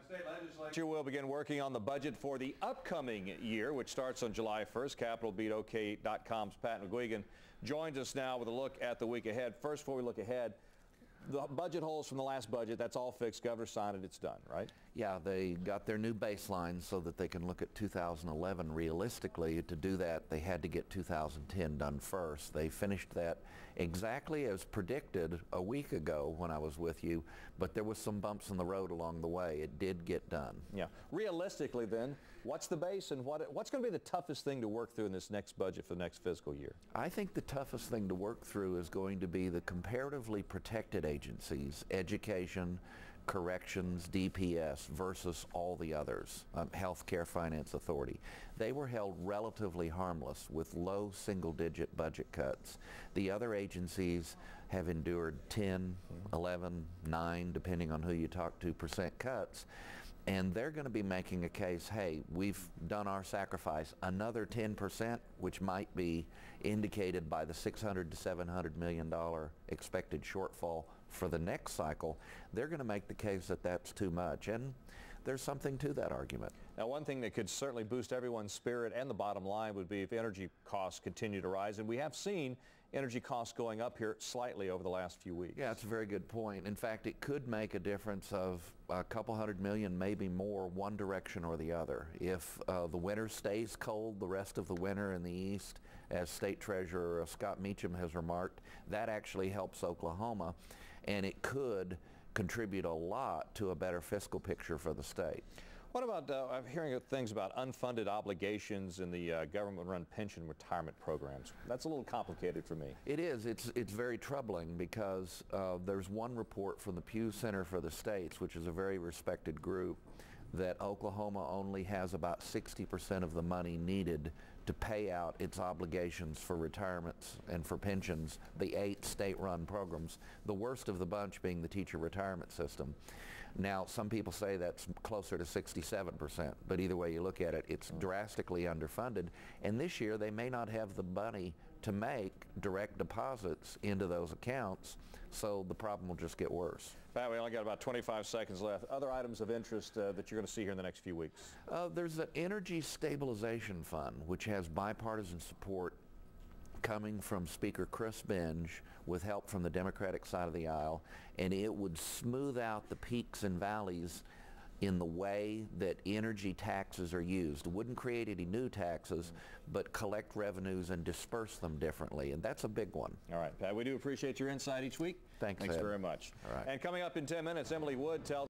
State legislature will begin working on the budget for the upcoming year, which starts on July 1st. CapitolBeatOK.com's Pat McGuigan joins us now with a look at the week ahead. First, before we look ahead, the budget holes from the last budget, that's all fixed. Governor signed it. It's done, right? Yeah, they got their new baseline so that they can look at 2011 realistically. To do that, they had to get 2010 done first. They finished that exactly as predicted a week ago when I was with you, but there was some bumps in the road along the way. It did get done. Yeah. Realistically, then, what's the base and what's going to be the toughest thing to work through in this next budget for the next fiscal year? I think the toughest thing to work through is going to be the comparatively protected agencies, education, corrections, DPS, versus all the others, Healthcare Finance Authority. They were held relatively harmless with low single-digit budget cuts. The other agencies have endured 10, 11, 9, depending on who you talk to, percent cuts. And they're going to be making a case, hey, we've done our sacrifice. Another 10%, which might be indicated by the $600 to $700 million expected shortfall for the next cycle, they're going to make the case that that's too much. And there's something to that argument. Now, one thing that could certainly boost everyone's spirit and the bottom line would be if energy costs continue to rise. And we have seen energy costs going up here slightly over the last few weeks. Yeah, that's a very good point. In fact, it could make a difference of a couple $100 million, maybe more, one direction or the other. If the winter stays cold the rest of the winter in the east, as State Treasurer Scott Meacham has remarked, that actually helps Oklahoma, and it could contribute a lot to a better fiscal picture for the state. What about, I'm hearing things about unfunded obligations in the government-run pension retirement programs. That's a little complicated for me. It is. It's very troubling because there's one report from the Pew Center for the States, which is a very respected group, that Oklahoma only has about 60% of the money needed to pay out its obligations for retirements and for pensions, the 8 state-run programs, the worst of the bunch being the teacher retirement system. Now, some people say that's closer to 67%, but either way you look at it, it's drastically underfunded, and this year they may not have the money to make direct deposits into those accounts, so the problem will just get worse. Pat, we only got about 25 seconds left. Other items of interest that you're going to see here in the next few weeks? There's an Energy Stabilization Fund, which has bipartisan support coming from Speaker Chris Benj with help from the Democratic side of the aisle, and it would smooth out the peaks and valleys in the way that energy taxes are used. It wouldn't create any new taxes, but collect revenues and disperse them differently, and that's a big one. All right, Pat, we do appreciate your insight each week. Thanks very much. All right. And coming up in 10 minutes, Emily Wood tells